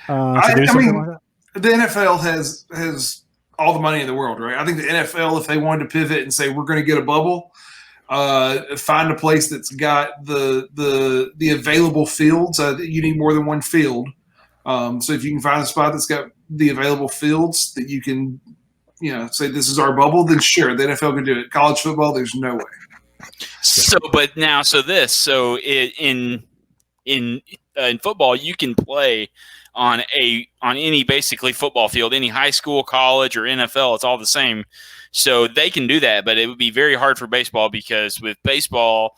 something like that? The NFL has all the money in the world, right? I think the NFL, if they wanted to pivot and say we're going to get a bubble, find a place that's got the available fields. You need more than one field. So if you can find a spot that's got the available fields that you can, say this is our bubble, then sure, the NFL can do it. College football, there's no way. In football, you can play on any basically football field, any high school, college, or NFL. It's all the same. So they can do that, but it would be very hard for baseball because with baseball,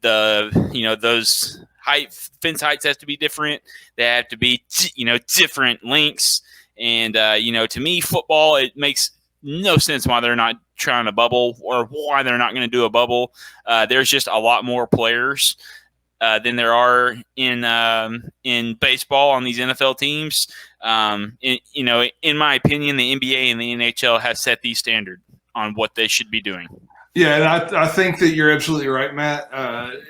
those fence heights have to be different. They have to be different lengths. And to me, football, it makes no sense why they're not trying a bubble or why they're not going to do a bubble. There's just a lot more players than there are in baseball on these NFL teams. In my opinion, the NBA and the NHL have set the standard on what they should be doing. Yeah, and I think that you're absolutely right, Matt.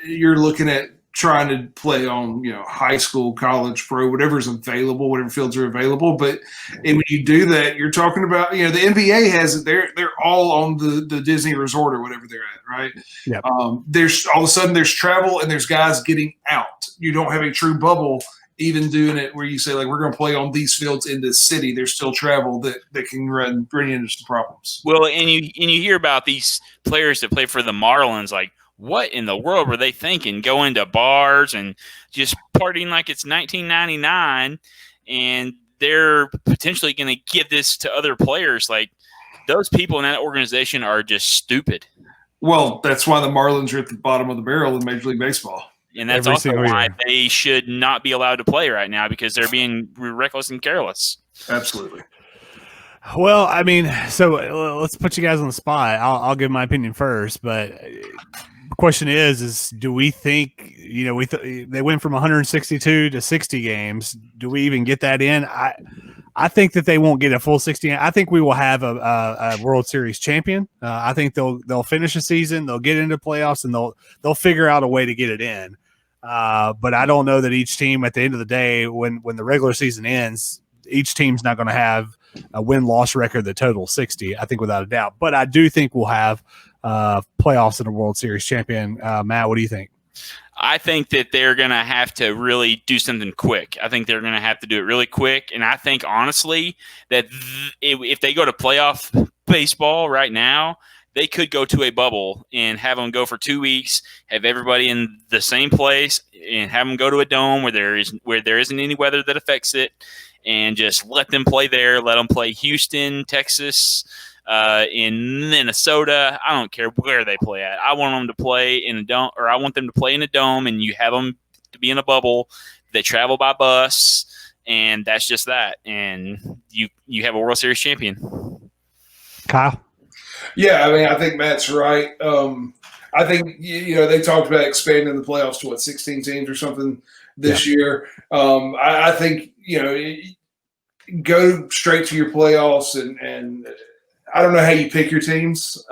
You're looking at trying to play on, high school, college, pro, whatever's available, whatever fields are available. But when you do that, you're talking about, the NBA has it. They're all on the Disney resort or whatever they're at, right? Yep. There's all of a sudden there's travel and there's guys getting out. You don't have a true bubble even doing it where you say we're going to play on these fields in this city. There's still travel that can bring into some problems. Well, and you hear about these players that play for the Marlins, what in the world were they thinking? Going to bars and just partying like it's 1999, and they're potentially going to give this to other players. Those people in that organization are just stupid. Well, that's why the Marlins are at the bottom of the barrel in Major League Baseball. And that's also why they should not be allowed to play right now because they're being reckless and careless. Absolutely. Well, I mean, so let's put you guys on the spot. I'll give my opinion first, but the question is do we think, they went from 162 to 60 games. Do we even get that in? I think that they won't get a full 60. I think we will have a World Series champion. I think they'll finish the season, they'll get into playoffs, and they'll figure out a way to get it in. But I don't know that each team at the end of the day, when the regular season ends, each team's not going to have a win-loss record that totals 60, I think, without a doubt. But I do think we'll have playoffs and a World Series champion. Matt, what do you think? I think that they're going to have to really do something quick. I think they're going to have to do it really quick. And I think, honestly, that if they go to playoff baseball right now, they could go to a bubble and have them go for 2 weeks, have everybody in the same place, and have them go to a dome where there isn't any weather that affects it, and just let them play there. Let them play Houston, Texas, in Minnesota. I don't care where they play at. I want them to play in a dome, or I want them to play in a dome, and you have them to be in a bubble. They travel by bus, and that's just that. And you have a World Series champion. Kyle? Yeah, I mean, I think Matt's right. I think, they talked about expanding the playoffs to, 16 teams or something this year. I think, go straight to your playoffs, and I don't know how you pick your teams.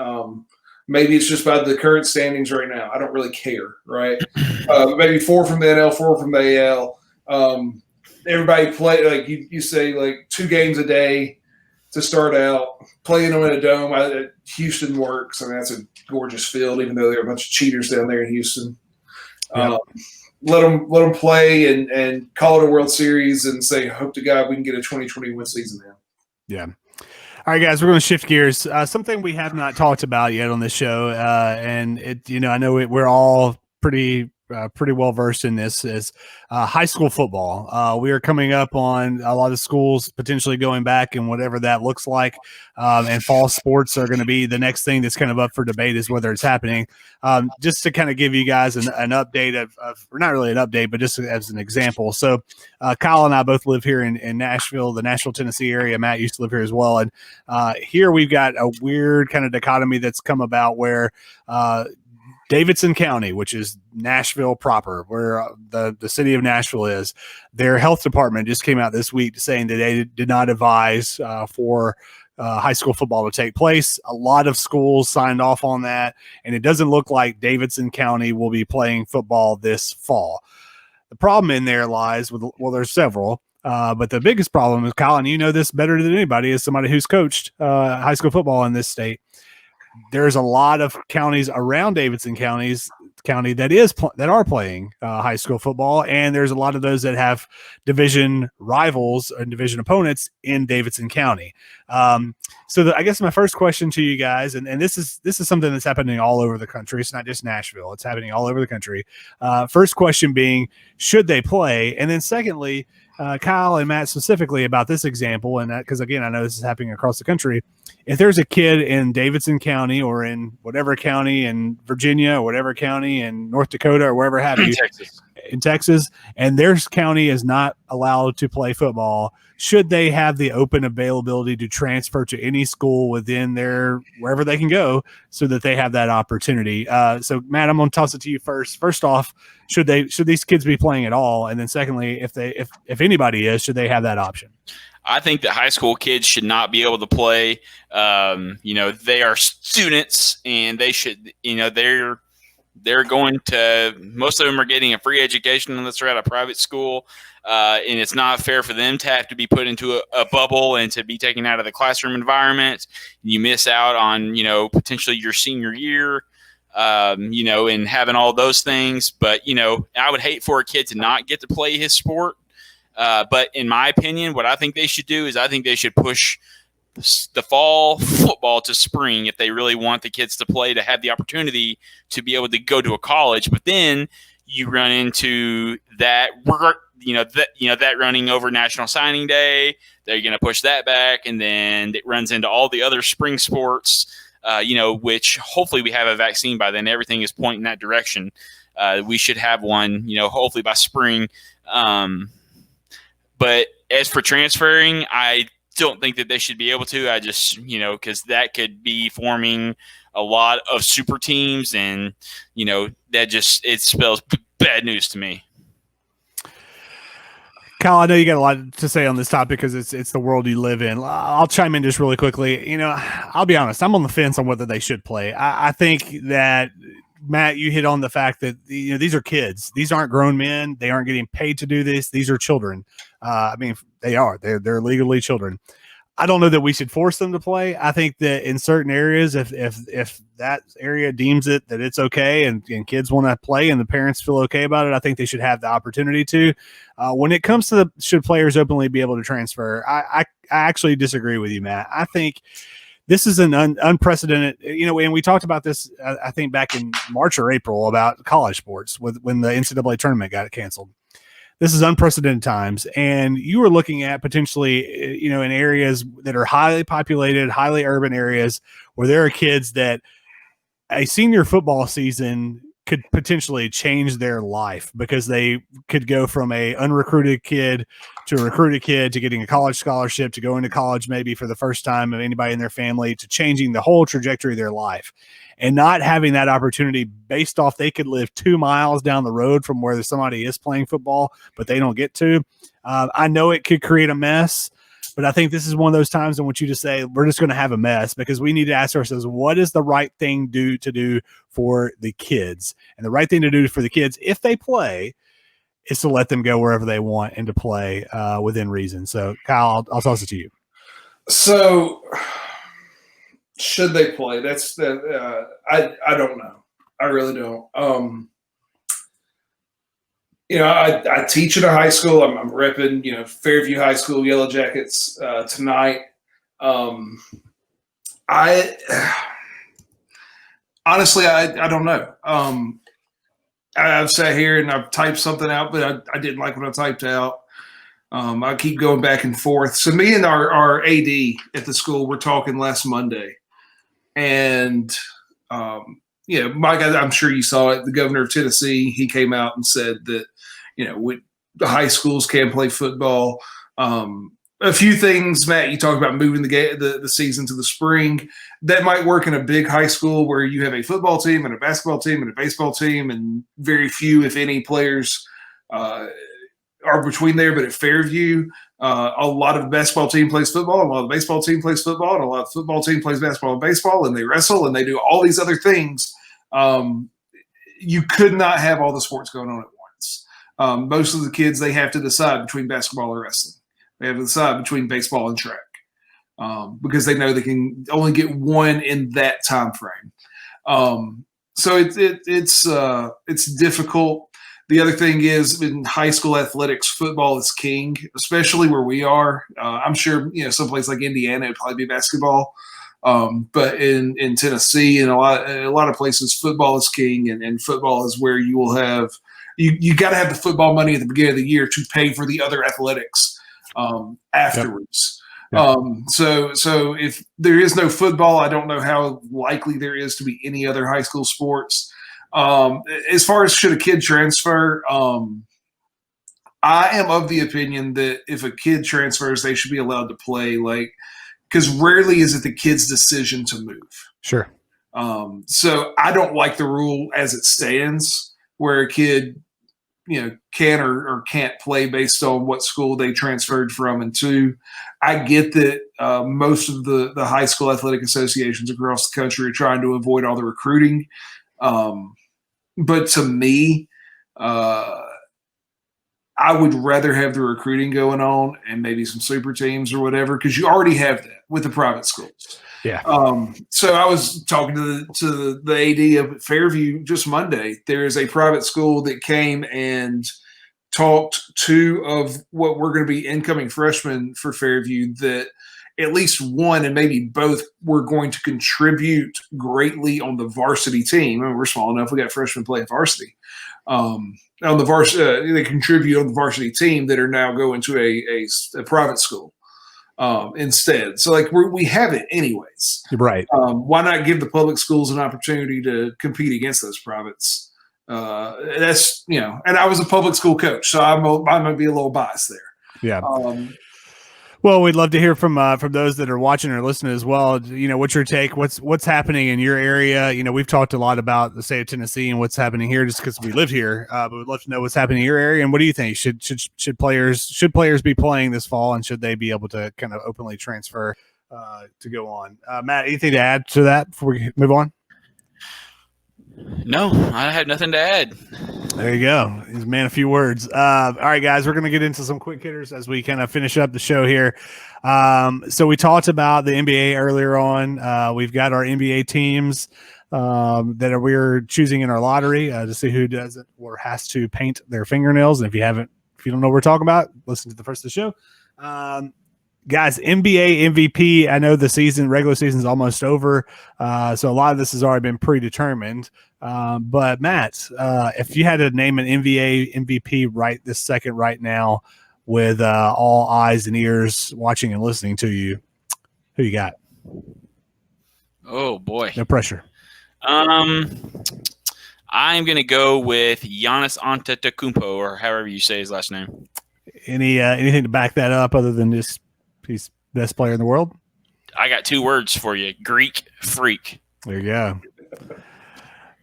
Maybe it's just by the current standings right now. I don't really care, right? Maybe 4 from the NL, 4 from the AL. Everybody play, like you say, like 2 games a day to start out. Playing them in a dome, Houston works. I mean, that's a gorgeous field, even though there are a bunch of cheaters down there in Houston. Yep. Let them play and call it a World Series and say, hope to God we can get a 2021 season in. Yeah. All right, guys, we're going to shift gears. Something we have not talked about yet on this show, and I know we're all pretty well versed in this, is high school football. We are coming up on a lot of schools potentially going back, and whatever that looks like. And fall sports are going to be the next thing that's kind of up for debate, is whether it's happening. Just to kind of give you guys an update of, or not really an update, but just as an example. So Kyle and I both live here in Nashville, the Nashville, Tennessee area. Matt used to live here as well. And here we've got a weird kind of dichotomy that's come about where Davidson County, which is Nashville proper, where the city of Nashville is, their health department just came out this week saying that they did not advise for high school football to take place. A lot of schools signed off on that, and it doesn't look like Davidson County will be playing football this fall. The problem in there lies with, well, there's several, but the biggest problem is, Colin, you know this better than anybody, as somebody who's coached high school football in this state. There's a lot of counties around Davidson County that are playing high school football, and there's a lot of those that have division rivals and division opponents in Davidson County. So I guess my first question to you guys, and this is something that's happening all over the country. It's not just Nashville; it's happening all over the country. First question being, should they play? And then secondly, Kyle and Matt specifically about this example, and because again, I know this is happening across the country. If there's a kid in Davidson County or in whatever county in Virginia or whatever county in North Dakota or wherever have you, in Texas, and their county is not allowed to play football, should they have the open availability to transfer to any school within wherever they can go, so that they have that opportunity? So Matt, I'm going to toss it to you first. First off, should these kids be playing at all? And then secondly, if anybody is, should they have that option? I think that high school kids should not be able to play. They are students, and they should, they're going to, most of them are getting a free education unless they're at a private school. And it's not fair for them to have to be put into a bubble and to be taken out of the classroom environment. You miss out on, potentially your senior year, and having all those things. But, I would hate for a kid to not get to play his sport. But in my opinion, what I think they should do is I think they should push the fall football to spring if they really want the kids to play, to have the opportunity to be able to go to a college. But then you run into that that running over National Signing Day. They're going to push that back, and then it runs into all the other spring sports. Which hopefully we have a vaccine by then. Everything is pointing in that direction. We should have one, hopefully by spring. But as for transferring, I don't think that they should be able to. I just, because that could be forming a lot of super teams, and, it spells bad news to me. Kyle, I know you got a lot to say on this topic because it's the world you live in. I'll chime in just really quickly. I'll be honest, I'm on the fence on whether they should play. I think that, Matt, you hit on the fact that these are kids. These aren't grown men. They aren't getting paid to do this. These are children. They are. They're legally children. I don't know that we should force them to play. I think that in certain areas, if that area deems it that it's okay and kids want to play and the parents feel okay about it, I think they should have the opportunity to. When it comes to should players openly be able to transfer, I actually disagree with you, Matt. I think this is an unprecedented, and we talked about this, I think, back in March or April about college sports when the NCAA tournament got canceled. This is unprecedented times, and you are looking at potentially, in areas that are highly populated, highly urban areas where there are kids that a senior football season could potentially change their life because they could go from a unrecruited kid to a recruited kid to getting a college scholarship to going to college maybe for the first time of anybody in their family to changing the whole trajectory of their life. And not having that opportunity based off they could live 2 miles down the road from where somebody is playing football, but they don't get to. I know it could create a mess, but I think this is one of those times in which you just say, we're just going to have a mess because we need to ask ourselves, what is the right thing to do for the kids? And the right thing to do for the kids, if they play, is to let them go wherever they want and to play within reason. So, Kyle, I'll toss it to you. So, should they play? That's the I don't know. I really don't. I teach at a high school. I'm repping, Fairview High School Yellow Jackets tonight. I honestly, I don't know. I've sat here and I've typed something out, but I didn't like what I typed out. I keep going back and forth. So me and our AD at the school were talking last Monday, and Mike, I'm sure you saw it. The governor of Tennessee, he came out and said that the high schools can play football. A few things, Matt, you talked about moving the season to the spring. That might work in a big high school where you have a football team and a basketball team and a baseball team, and very few, if any, players are between there. But at Fairview, a lot of the basketball team plays football, a lot of the baseball team plays football, and a lot of the football team plays basketball and baseball, and they wrestle and they do all these other things. You could not have all the sports going on at once. Most of the kids, they have to decide between basketball or wrestling. They have to decide between baseball and track because they know they can only get one in that time frame. So it's difficult. The other thing is in high school athletics, football is king, especially where we are. I'm sure someplace like Indiana it'd probably be basketball, but in Tennessee and a lot of places, football is king, and football is where you will have you got to have the football money at the beginning of the year to pay for the other athletics afterwards. Yep. So if there is no football, I don't know how likely there is to be any other high school sports. As far as should a kid transfer, I am of the opinion that if a kid transfers, they should be allowed to play, because rarely is it the kid's decision to move. Sure. So I don't like the rule as it stands where a kid can or can't play based on what school they transferred from and to. I get that most of the high school athletic associations across the country are trying to avoid all the recruiting. But to me, I would rather have the recruiting going on and maybe some super teams or whatever, because you already have that with the private schools. Yeah. So I was talking to the AD of Fairview just Monday. There is a private school that came and talked to of what we're going to be incoming freshmen for Fairview that at least one and maybe both were going to contribute greatly on the varsity team. I mean, we're small enough. We got freshmen playing varsity. On the varsity, they contribute on the varsity team that are now going to a private school. Instead. So we have it anyways. Right. Why not give the public schools an opportunity to compete against those privates? That's, and I was a public school coach, so I might be a little biased there. Yeah. Well, we'd love to hear from those that are watching or listening as well. What's your take? What's happening in your area? We've talked a lot about the state of Tennessee and what's happening here, just because we live here. But we'd love to know what's happening in your area. And what do you think? Should players be playing this fall, and should they be able to kind of openly transfer to go on? Matt, anything to add to that before we move on? No, I had nothing to add. There you go. He's a man of few words. All right, guys, we're going to get into some quick hitters as we kind of finish up the show here. So we talked about the NBA earlier on. We've got our NBA teams that we're choosing in our lottery to see who does it or has to paint their fingernails. And if you don't know what we're talking about, listen to the first of the show. Guys, NBA MVP. I know the regular season is almost over, so a lot of this has already been predetermined. But Matt, if you had to name an NBA MVP right this second, right now, with all eyes and ears watching and listening to you, who you got? Oh boy, No pressure. I'm going to go with Giannis Antetokounmpo, or however you say his last name. Anything to back that up other than just he's best player in the world? I got 2 words for you: Greek freak. There you go.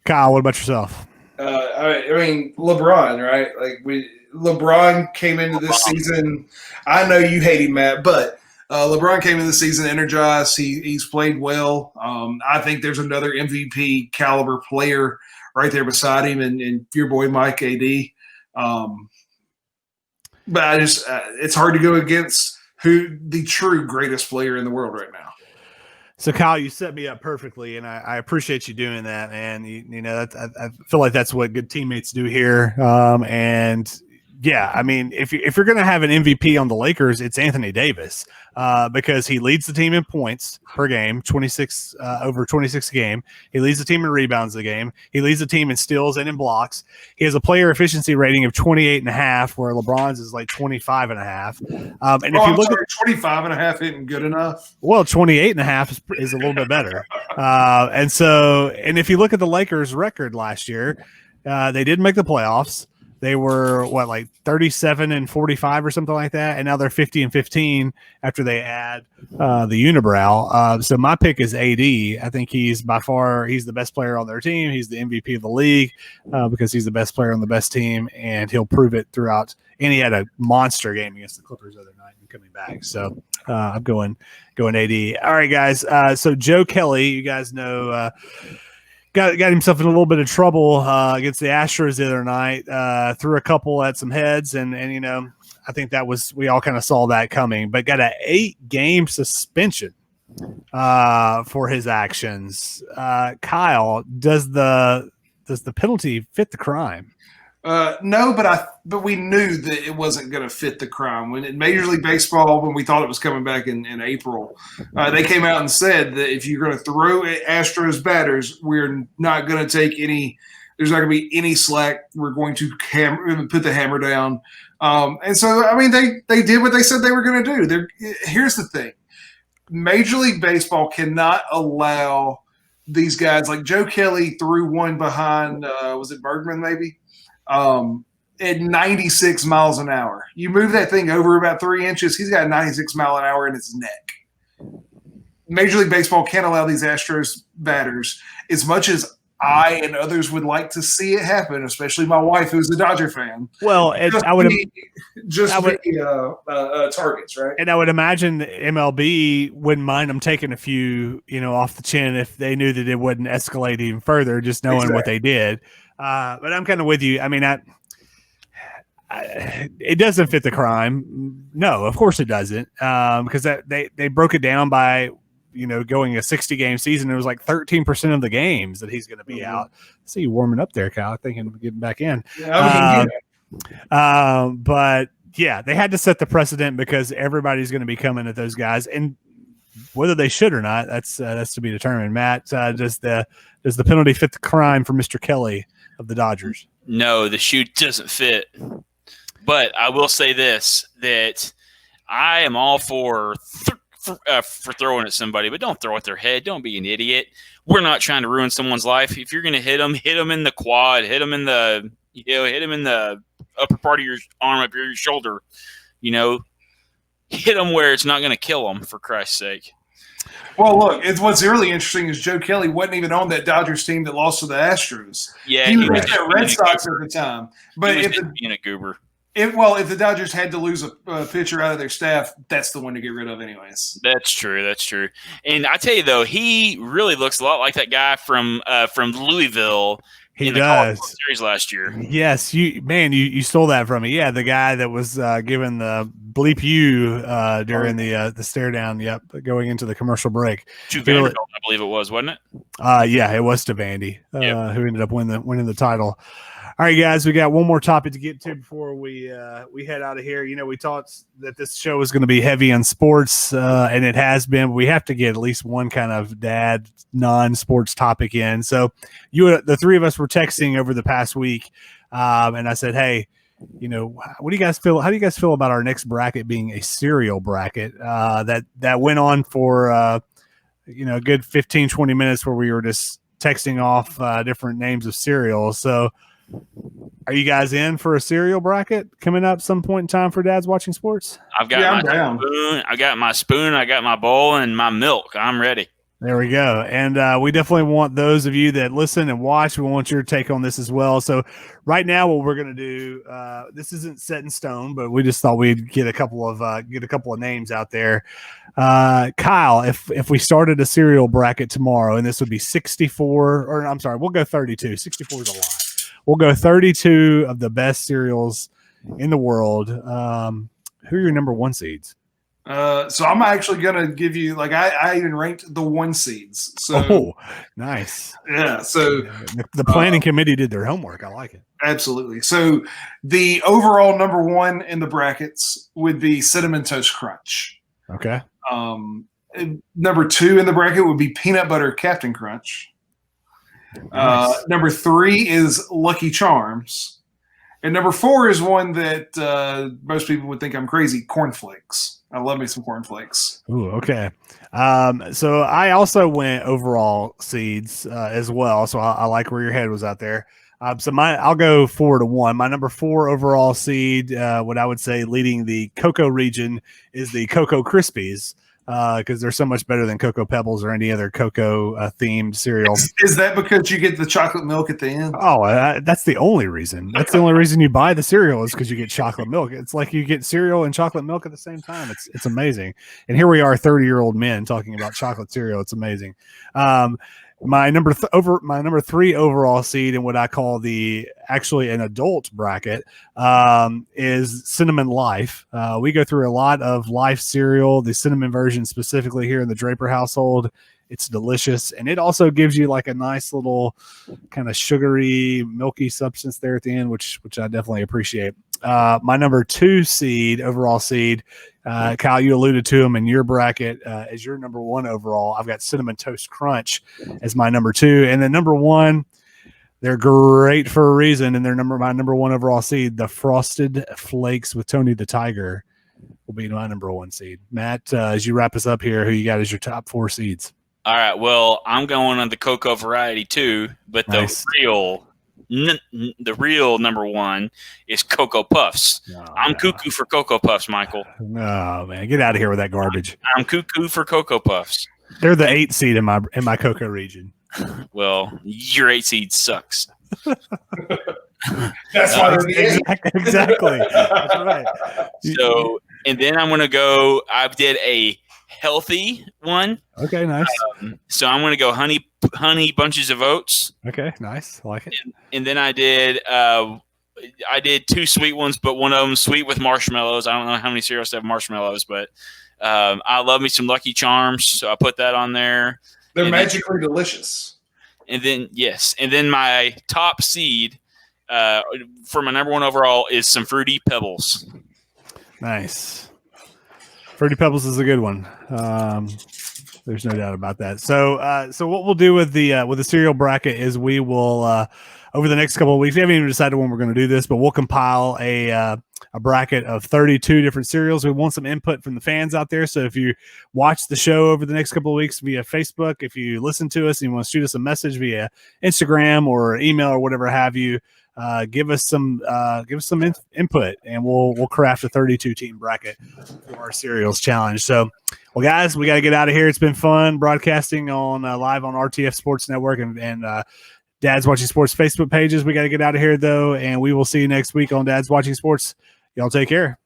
Kyle, what about yourself? I mean, LeBron, right? LeBron came into this season. I know you hate him, Matt, but LeBron came into the season energized. He's played well. I think there's another MVP caliber player right there beside him, and your boy Mike AD. But it's hard to go against who the true greatest player in the world right now. So, Kyle, you set me up perfectly, and I appreciate you doing that. And you know, I feel like that's what good teammates do here. And yeah, I mean, if you're going to have an MVP on the Lakers, it's Anthony Davis because he leads the team in points per game, 26 over 26 a game. He leads the team in rebounds a game. He leads the team in steals and in blocks. He has a player efficiency rating of 28.5, where LeBron's is like 25.5. And if you look at 25.5 isn't good enough. Well, 28.5 is a little bit better. And if you look at the Lakers' record last year, they did make the playoffs. They were 37-45 or something like that, and now they're 50-15 after they add the unibrow. So my pick is AD. I think he's the best player on their team. He's the MVP of the league because he's the best player on the best team, and he'll prove it throughout. And he had a monster game against the Clippers the other night and coming back. So I'm going AD. All right, guys. So Joe Kelly, you guys know. Got himself in a little bit of trouble against the Astros the other night. Threw a couple at some heads, and you know, I think we all kind of saw that coming. But got an 8-game suspension for his actions. Kyle, does the penalty fit the crime? No, but we knew that it wasn't going to fit the crime. When in Major League Baseball, when we thought it was coming back in April, they came out and said that if you're going to throw at Astros batters, we're not going to take any. There's not going to be any slack. We're going to put the hammer down. And so, I mean, they did what they said they were going to do. Here's the thing: Major League Baseball cannot allow these guys like Joe Kelly threw one behind. Was it Bergman maybe? At 96 miles an hour. You move that thing over about 3 inches, he's got a 96 mile an hour in his neck. Major League Baseball can't allow these Astros batters, as much as I and others would like to see it happen, especially my wife, who's a Dodger fan. Well, targets, right? And I would imagine the MLB wouldn't mind them taking a few, off the chin if they knew that it wouldn't escalate even further, just knowing what they did. But I'm kind of with you. I mean, it doesn't fit the crime. No, of course it doesn't. Because they broke it down by, going a 60-game season. It was like 13% of the games that he's going to be out. I see you warming up there, Kyle. Thinking of getting back in. But yeah, they had to set the precedent because everybody's going to be coming at those guys, and whether they should or not, that's to be determined. Matt, does the penalty fit the crime for Mr. Kelly of the Dodgers? No, the shoe doesn't fit. But I will say this, that I am all for throwing at somebody, but don't throw at their head. Don't be an idiot. We're not trying to ruin someone's life. If you're going to hit them in the quad, hit them in the upper part of your arm, up your shoulder. Hit them where it's not going to kill them, for Christ's sake. Well, look, what's really interesting is Joe Kelly wasn't even on that Dodgers team that lost to the Astros. Yeah, he was at Red Sox at the time. But being a goober. If the Dodgers had to lose a pitcher out of their staff, that's the one to get rid of anyways. That's true. And I tell you, though, he really looks a lot like that guy from Louisville in the College World Series last year. Yes, you stole that from me. Yeah, the guy that was given the bleep you during the stare down. Yep, going into the commercial break. To Vanderbilt, I believe it was, wasn't it? Yeah, it was to Vandy, who ended up winning the title. All right, guys, we got one more topic to get to before we head out of here. You know, we talked that this show was going to be heavy on sports, and it has been. We have to get at least one kind of dad non-sports topic in. So, the three of us were texting over the past week, and I said, "Hey, you know, what do you guys feel? How do you guys feel about our next bracket being a cereal bracket?" That went on for a good 15, 20 minutes where we were just texting off different names of cereals. So. Are you guys in for a cereal bracket coming up some point in time for Dads Watching Sports? I've got my spoon. I got my spoon. I got my bowl and my milk. I'm ready. There we go. And we definitely want those of you that listen and watch, we want your take on this as well. So right now, what we're going to do, this isn't set in stone, but we just thought we'd get a couple of names out there. Kyle, if we started a cereal bracket tomorrow, and this would be 64, or I'm sorry, we'll go 32. 64 is a lot. We'll go 32 of the best cereals in the world. Who are your number one seeds? So I'm actually going to give you, I even ranked the 1 seeds. So, nice. Yeah. So the planning committee did their homework. I like it. Absolutely. So the overall number 1 in the brackets would be Cinnamon Toast Crunch. Okay. Number 2 in the bracket would be Peanut Butter Captain Crunch. Nice. Number 3 is Lucky Charms. And number 4 is one that most people would think I'm crazy, cornflakes. I love me some cornflakes. Ooh, okay. So I also went overall seeds as well. So I like where your head was out there. I'll go 4-1. My number 4 overall seed, what I would say leading the Cocoa region, is the Cocoa Krispies. Because they're so much better than Cocoa Pebbles or any other cocoa themed cereal. Is that because you get the chocolate milk at the end? Oh, that's the only reason. That's the only reason you buy the cereal is because you get chocolate milk. It's like you get cereal and chocolate milk at the same time. It's amazing. And here we are, 30-year-old men talking about chocolate cereal. It's amazing. My number 3 overall seed in what I call actually an adult bracket is Cinnamon Life. We go through a lot of Life cereal, the cinnamon version specifically here in the Draper household. It's delicious, and it also gives you like a nice little kind of sugary, milky substance there at the end, which I definitely appreciate. My number 2 seed, overall seed, Kyle, you alluded to them in your bracket as your number 1 overall. I've got Cinnamon Toast Crunch as my number 2, and then number 1. They're great for a reason, and my number 1 overall seed, the Frosted Flakes with Tony the Tiger, will be my number 1 seed. Matt, as you wrap us up here, who you got as your top 4 seeds? All right. Well, I'm going on the cocoa variety too, but nice. The real number 1 is Cocoa Puffs. I'm cuckoo for Cocoa Puffs, Michael. No, man, get out of here with that garbage. I'm cuckoo for Cocoa Puffs. They're the 8 seed in my cocoa region. Well, your 8 seed sucks. That's why exactly. That's right. So, and then I'm going to go. I did a healthy one. Okay, nice. So I'm going to go honey bunches of oats. Okay, nice. I like it. And then I did 2 sweet ones, but one of them sweet with marshmallows. I don't know how many cereals have marshmallows, but I love me some Lucky Charms, so I put that on there. They're magically delicious. And then my top seed for my number 1 overall is some Fruity Pebbles. Nice. Fruity Pebbles is a good one. There's no doubt about that. So what we'll do with the cereal bracket is we will over the next couple of weeks. We haven't even decided when we're going to do this, but we'll compile a bracket of 32 different cereals. We want some input from the fans out there. So if you watch the show over the next couple of weeks via Facebook, if you listen to us and you want to shoot us a message via Instagram or email or whatever have you, give us some input, and we'll craft a 32 team bracket for our cereals challenge. So, well, guys, we got to get out of here. It's been fun broadcasting on live on RTF Sports Network and Dad's Watching Sports Facebook pages. We got to get out of here though, and we will see you next week on Dad's Watching Sports. Y'all take care.